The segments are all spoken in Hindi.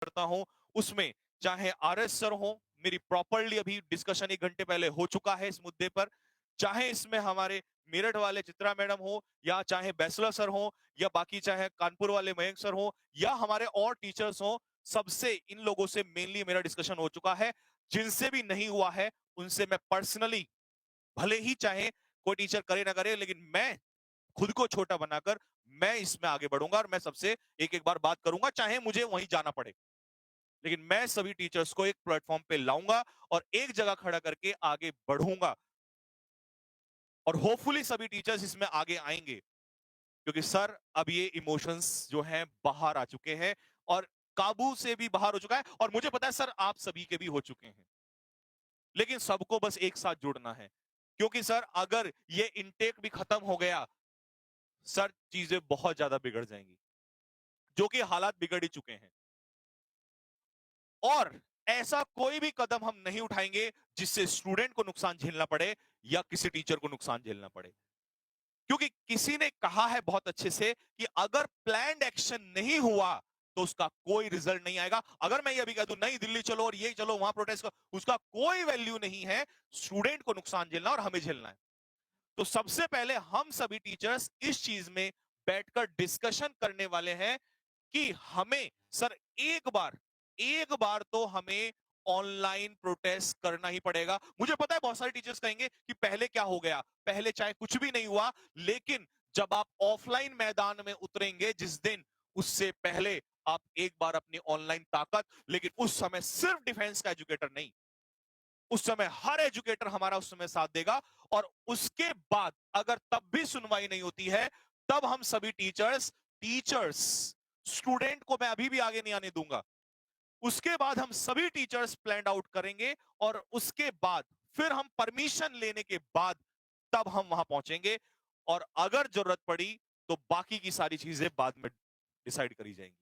करता हूं उसमें चाहे आरएस सर हो, मेरी प्रॉपरली अभी डिस्कशन 1 घंटे पहले हो चुका है इस मुद्दे पर, चाहे इसमें हमारे मेरठ वाले चित्रा मैडम हो, या चाहे बैचलर सर हो, या बाकी चाहे कानपुर वाले मयंक सर हो, या हमारे और टीचर्स हो, सबसे इन लोगों से मेनली मेरा डिस्कशन हो चुका है। जिनसे भी नहीं हुआ है उनसे मैं पर्सनली, भले ही चाहे कोई टीचर करे ना करे, लेकिन मैं खुद को छोटा बनाकर मैं इसमें आगे बढ़ूंगा और मैं सबसे एक एक बार बात करूंगा, चाहे मुझे वहीं जाना पड़े, लेकिन मैं सभी टीचर्स को एक प्लेटफॉर्म पे लाऊंगा और एक जगह खड़ा करके आगे बढ़ूंगा, और होपफुली सभी टीचर्स इसमें आगे आएंगे, क्योंकि सर अब ये इमोशंस जो हैं बाहर आ चुके हैं और काबू से भी बाहर हो चुका है, और मुझे पता है सर आप सभी के भी हो चुके हैं, लेकिन सबको बस एक साथ जुड़ना है, क्योंकि सर अगर ये इनटेक भी खत्म हो गया सर चीजें बहुत ज्यादा बिगड़ जाएंगी, जो कि हालात बिगड़ ही चुके हैं। और ऐसा कोई भी कदम हम नहीं उठाएंगे जिससे स्टूडेंट को नुकसान झेलना पड़े या किसी टीचर को नुकसान झेलना पड़े, क्योंकि किसी ने कहा है बहुत अच्छे से कि अगर प्लान्ड एक्शन नहीं हुआ तो उसका कोई रिजल्ट नहीं आएगा। अगर मैं ये अभी कह दूं नहीं दिल्ली चलो और ये चलो वहां प्रोटेस्ट करो, उसका कोई वैल्यू नहीं है। स्टूडेंट को नुकसान झेलना और हमें झेलना है। तो सबसे पहले हम सभी टीचर्स इस चीज में बैठकर डिस्कशन करने वाले हैं कि हमें सर एक बार तो हमें ऑनलाइन प्रोटेस्ट करना ही पड़ेगा। मुझे पता है बहुत सारे टीचर्स कहेंगे कि पहले क्या हो गया, पहले चाहे कुछ भी नहीं हुआ, लेकिन जब आप ऑफलाइन मैदान में उतरेंगे जिस दिन, उससे पहले आप एक बार अपनी ऑनलाइन ताकत, लेकिन उस समय सिर्फ डिफेंस का एजुकेटर नहीं, उस समय हर एजुकेटर हमारा उस समय साथ देगा। और उसके बाद अगर तब भी सुनवाई नहीं होती है, तब हम सभी टीचर्स स्टूडेंट को मैं अभी भी आगे नहीं आने दूंगा। उसके बाद हम सभी टीचर्स प्लान आउट करेंगे और उसके बाद फिर हम परमिशन लेने के बाद तब हम वहां पहुंचेंगे, और अगर जरूरत पड़ी तो बाकी की सारी चीजें बाद में डिसाइड करी जाएंगी।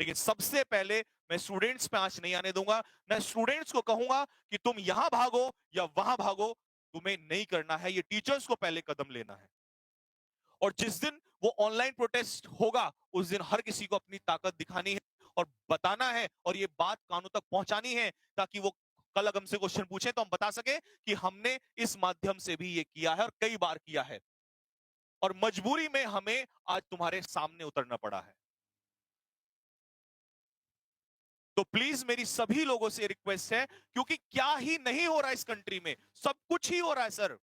लेकिन सबसे पहले मैं स्टूडेंट्स पे आंच नहीं आने दूंगा। मैं स्टूडेंट्स को कहूंगा कि तुम यहां भागो या वहां भागो, तुम्हें नहीं करना है, ये टीचर्स को पहले कदम लेना है। और जिस दिन वो ऑनलाइन प्रोटेस्ट होगा उस दिन हर किसी को अपनी ताकत दिखानी है और बताना है, और ये बात कानों तक पहुंचानी है, ताकि वो कल अगर हमसे क्वेश्चन पूछे तो हम बता सके कि हमने इस माध्यम से भी ये किया है और कई बार किया है, और मजबूरी में हमें आज तुम्हारे सामने उतरना पड़ा है। तो प्लीज मेरी सभी लोगों से रिक्वेस्ट है, क्योंकि क्या ही नहीं हो रहा है इस कंट्री में, सब कुछ ही हो रहा है सर।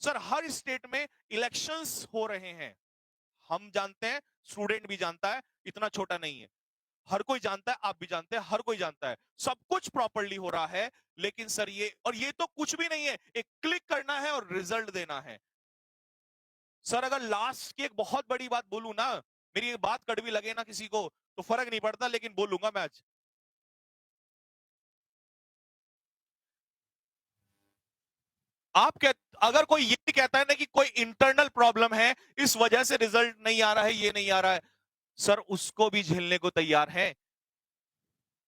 सर हर स्टेट में इलेक्शंस हो रहे हैं, हम जानते हैं, स्टूडेंट भी जानता है, इतना छोटा नहीं है, हर कोई जानता है, आप भी जानते हैं, हर कोई जानता है, सब कुछ प्रॉपर्ली हो रहा है। लेकिन सर ये तो कुछ भी नहीं है, एक क्लिक करना है और रिजल्ट देना है। सर अगर लास्ट की एक बहुत बड़ी बात बोलूं ना, मेरी ये बात कड़वी लगे ना किसी को तो फर्क नहीं पड़ता, लेकिन बोलूंगा मैं आज। आप कह अगर कोई ये भी कहता है ना कि कोई इंटरनल प्रॉब्लम है, इस वजह से रिजल्ट नहीं आ रहा है, ये नहीं आ रहा है, सर उसको भी झेलने को तैयार है।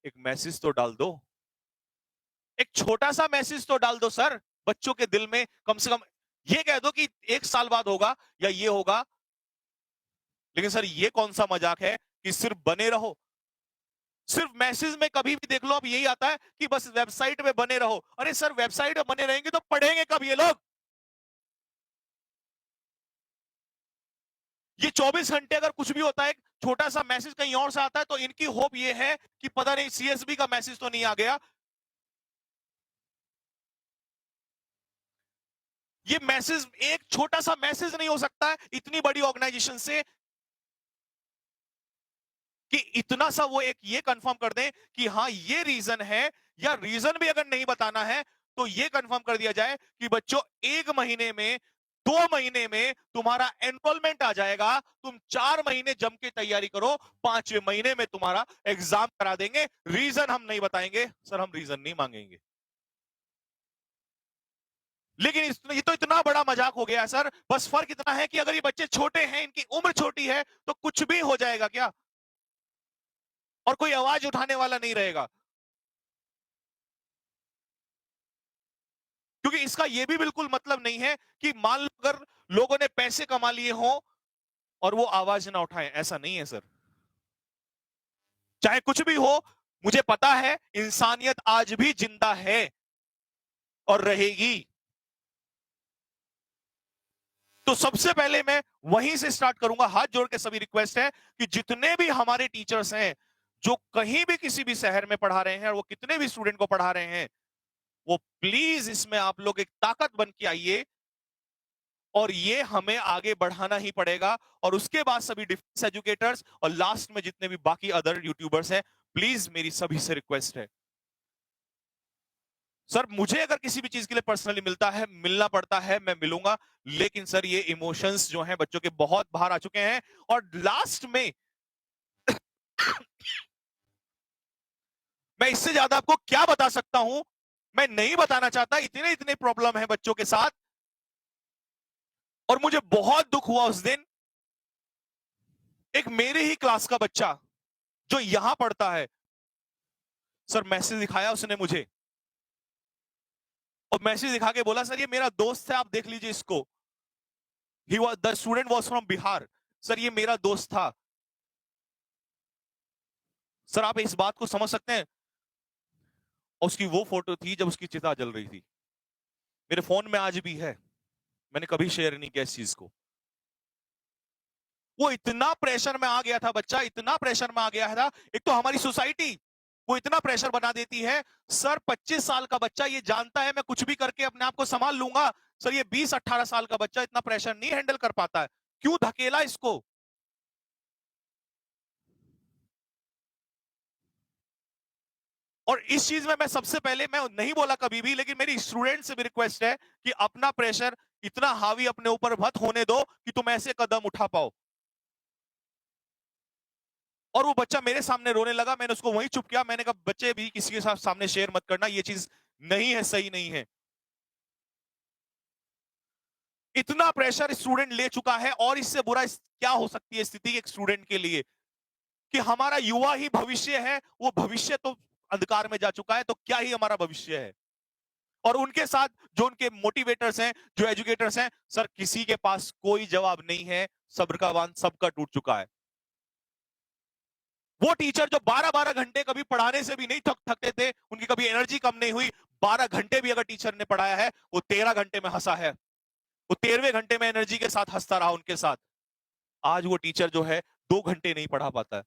एक मैसेज तो डाल दो, एक छोटा सा मैसेज तो डाल दो सर, बच्चों के दिल में कम से कम ये कह दो कि 1 साल बाद होगा या ये होगा। लेकिन सर ये कौन सा मजाक है कि सिर्फ बने रहो, सिर्फ मैसेज में कभी भी देख लो अब यही आता है कि बस वेबसाइट में बने रहो। अरे सर वेबसाइट में बने रहेंगे तो पढ़ेंगे कब ये लोग? ये 24 घंटे अगर कुछ भी होता है, छोटा सा मैसेज कहीं और से आता है, तो इनकी होप ये है कि पता नहीं सीएसबी का मैसेज तो नहीं आ गया। ये मैसेज एक छोटा सा मैसेज नहीं हो सकता है इतनी बड़ी ऑर्गेनाइजेशन से, कि इतना सा वो एक ये कंफर्म कर दें कि हाँ ये रीजन है, या रीजन भी अगर नहीं बताना है तो ये कंफर्म कर दिया जाए कि बच्चों 1 महीने में, 2 महीने में तुम्हारा एनरोलमेंट आ जाएगा, तुम 4 महीने जम के तैयारी करो, 5वें महीने में तुम्हारा एग्जाम करा देंगे। रीजन हम नहीं बताएंगे सर, हम रीजन नहीं मांगेंगे। लेकिन ये तो इतना बड़ा मजाक हो गया सर। बस फर्क इतना है कि अगर ये बच्चे छोटे हैं, इनकी उम्र छोटी है, तो कुछ भी हो जाएगा क्या, और कोई आवाज उठाने वाला नहीं रहेगा। क्योंकि इसका यह भी बिल्कुल मतलब नहीं है कि मान लो अगर लोगों ने पैसे कमा लिए हों और वो आवाज ना उठाएं, ऐसा नहीं है सर। चाहे कुछ भी हो, मुझे पता है इंसानियत आज भी जिंदा है और रहेगी। तो सबसे पहले मैं वहीं से स्टार्ट करूंगा। हाथ जोड़ के सभी रिक्वेस्ट है कि जितने भी हमारे टीचर्स हैं जो कहीं भी किसी भी शहर में पढ़ा रहे हैं और वो कितने भी स्टूडेंट को पढ़ा रहे हैं, वो प्लीज इसमें आप लोग एक ताकत बन के आइए और ये हमें आगे बढ़ाना ही पड़ेगा। और उसके बाद सभी डिफेंस एजुकेटर्स और लास्ट में जितने भी बाकी अदर यूट्यूबर्स हैं, प्लीज मेरी सभी से रिक्वेस्ट है, सर मुझे अगर किसी भी चीज के लिए पर्सनली मिलना पड़ता है, मैं मिलूंगा। लेकिन सर ये इमोशंस जो हैं बच्चों के बहुत बाहर आ चुके हैं। और लास्ट में मैं इससे ज्यादा आपको क्या बता सकता हूं, मैं नहीं बताना चाहता। इतने इतने प्रॉब्लम है बच्चों के साथ। और मुझे बहुत दुख हुआ उस दिन, एक मेरे ही क्लास का बच्चा जो यहां पढ़ता है, सर मैसेज दिखाया उसने मुझे, और मैसेज दिखा के बोला सर ये मेरा दोस्त है, आप देख लीजिए इसको। The student was from Bihar. Sir ये मेरा दोस्त था। सर आप इस बात को समझ सकते हैं, उसकी वो फोटो थी जब उसकी चिता जल रही थी, मेरे फोन में आज भी है, मैंने कभी शेयर नहीं किया इस चीज को। वो इतना प्रेशर में आ गया था बच्चा, इतना प्रेशर में आ गया था। एक तो हमारी सोसाइटी वो इतना प्रेशर बना देती है। सर 25 साल का बच्चा ये जानता है मैं कुछ भी करके अपने आप को संभाल लूंगा। सर ये 20-18 साल का बच्चा इतना प्रेशर नहीं हैंडल कर पाता है, क्यों धकेला इसको। और इस चीज में मैं सबसे पहले, मैं नहीं बोला कभी भी, लेकिन मेरी स्टूडेंट से भी रिक्वेस्ट है कि अपना प्रेशर इतना हावी अपने ऊपर मत होने दो कि तुम ऐसे कदम उठा पाओ। और वो बच्चा मेरे सामने रोने लगा, मैंने उसको वहीं चुप किया। मैंने कहा बच्चे भी किसी के साथ सामने शेयर मत करना, ये चीज नहीं है, सही नहीं है। इतना प्रेशर स्टूडेंट ले चुका है, और इससे बुरा क्या हो सकती है स्थिति एक स्टूडेंट के लिए, कि हमारा युवा ही भविष्य है, वो भविष्य तो अंधकार में जा चुका है, तो क्या ही हमारा भविष्य है। और उनके साथ जो उनके मोटिवेटर्स हैं, जो एजुकेटर्स हैं, सर किसी के पास कोई जवाब नहीं है, सब्र का बांध सबका टूट चुका है। वो टीचर जो 12-12 घंटे कभी पढ़ाने से भी नहीं थकते थे, उनकी कभी एनर्जी कम नहीं हुई, 12 घंटे भी अगर टीचर ने पढ़ाया है, वो 13 घंटे में हंसा है, वो 13वें घंटे में एनर्जी के साथ हंसता रहा उनके साथ। आज वो टीचर जो है 2 घंटे नहीं पढ़ा पाता है।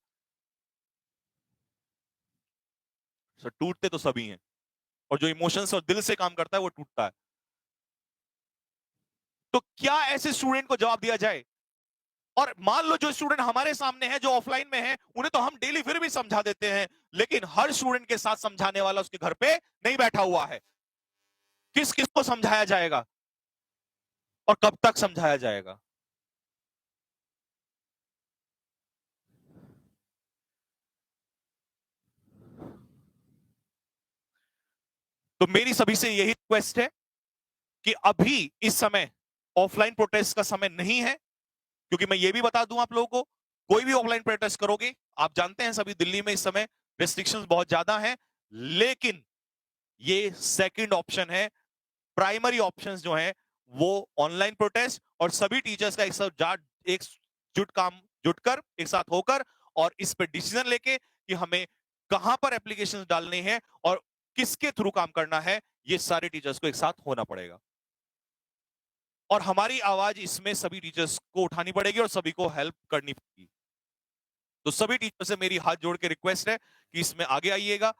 सर टूटते तो सभी हैं, और जो इमोशंस और दिल से काम करता है वो टूटता है। तो क्या ऐसे स्टूडेंट को जवाब दिया जाए। और मान लो जो स्टूडेंट हमारे सामने है, जो ऑफलाइन में है, उन्हें तो हम डेली फिर भी समझा देते हैं, लेकिन हर स्टूडेंट के साथ समझाने वाला उसके घर पे नहीं बैठा हुआ है। किस किस को समझाया जाएगा और कब तक समझाया जाएगा। तो मेरी सभी से यही रिक्वेस्ट है कि अभी इस समय ऑफलाइन प्रोटेस्ट का समय नहीं है। क्योंकि मैं ये भी बता दूं आप लोगों को, कोई भी ऑफलाइन प्रोटेस्ट करोगे, आप जानते हैं सभी दिल्ली में इस समय रेस्ट्रिक्शंस बहुत ज्यादा हैं, लेकिन ये सेकंड ऑप्शन है। प्राइमरी ऑप्शंस जो हैं वो ऑनलाइन प्रोटेस्ट, और सभी टीचर्स का एक जुटकर एक साथ होकर और इस पे डिसीजन लेके कि हमें कहां पर एप्लीकेशंस डालने हैं और किसके थ्रू काम करना है, ये सारे टीचर्स को एक साथ होना पड़ेगा। और हमारी आवाज इसमें सभी टीचर्स को उठानी पड़ेगी और सभी को हेल्प करनी पड़ेगी। तो सभी टीचर से मेरी हाथ जोड़ के रिक्वेस्ट है कि इसमें आगे आइएगा,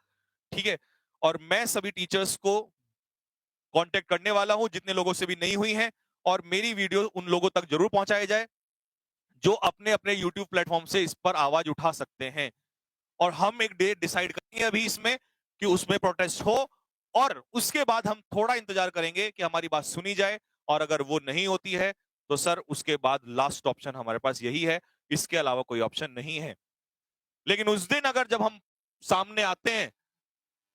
ठीक है। और मैं सभी टीचर्स को कांटेक्ट करने वाला हूं, जितने लोगों से भी नहीं हुई है, और मेरी वीडियो उन लोगों तक जरूर पहुंचाया जाए जो अपने अपने YouTube प्लेटफॉर्म से इस पर आवाज उठा सकते हैं। और हम एक डेट डिसाइड करेंगे अभी इसमें कि उसमें प्रोटेस्ट हो, और उसके बाद हम थोड़ा इंतजार करेंगे कि हमारी बात सुनी जाए। और अगर वो नहीं होती है तो सर उसके बाद लास्ट ऑप्शन हमारे पास यही है, इसके अलावा कोई ऑप्शन नहीं है। लेकिन उस दिन अगर जब हम सामने आते हैं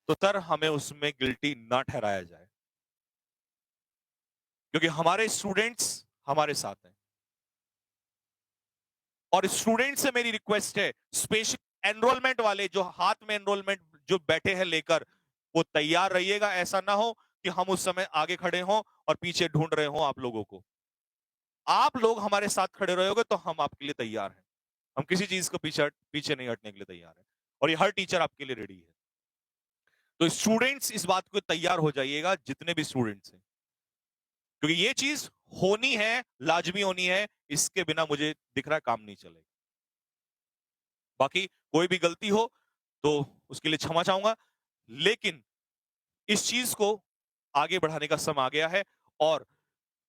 तो सर हमें उसमें गिल्टी ना ठहराया जाए, क्योंकि हमारे स्टूडेंट्स हमारे साथ हैं। और स्टूडेंट से मेरी रिक्वेस्ट है, स्पेशल एनरोलमेंट वाले जो हाथ में एनरोलमेंट जो बैठे हैं लेकर, वो तैयार रहिएगा। ऐसा ना हो कि हम उस समय आगे खड़े हों और पीछे ढूंढ रहे हो आप लोगों को। आप लोग हमारे साथ खड़े रहोगे तो हम आपके लिए तैयार हैं। हम किसी चीज को पीछे पीछे नहीं हटने के लिए तैयार हैं। और ये हर टीचर आपके लिए रेडी है। तो स्टूडेंट्स इस बात को तैयार हो जाइएगा, जितने भी स्टूडेंट्स हैं, क्योंकि ये चीज होनी है, लाजमी होनी है, इसके बिना मुझे दिख रहा है काम नहीं चलेगा। बाकी कोई भी गलती हो तो उसके लिए क्षमा चाहूंगा, लेकिन इस चीज को आगे बढ़ाने का समय आ गया है। और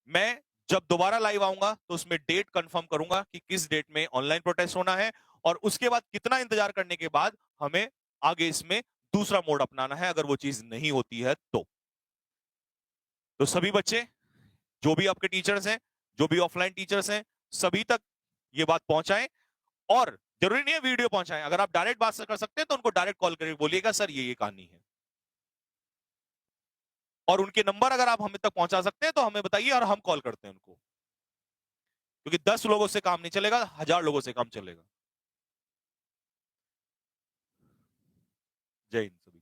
मैं जब दोबारा लाइव आऊंगा तो उसमें डेट कंफर्म करूंगा कि किस डेट में ऑनलाइन प्रोटेस्ट होना है, और उसके बाद कितना इंतजार करने के बाद हमें आगे इसमें दूसरा मोड अपनाना है, अगर वो चीज नहीं होती है तो सभी बच्चे, जो भी आपके टीचर्स हैं, जो भी ऑफलाइन टीचर्स हैं, सभी तक ये बात पहुंचाएं। और जरूरी नहीं है वीडियो पहुंचाएं, अगर आप डायरेक्ट बात कर सकते हैं तो उनको डायरेक्ट कॉल करके बोलिएगा सर ये कहानी है, और उनके नंबर अगर आप हमें तक पहुंचा सकते हैं तो हमें बताइए और हम कॉल करते हैं उनको, क्योंकि 10 लोगों से काम नहीं चलेगा, 1000 लोगों से काम चलेगा। जय हिंद सभी।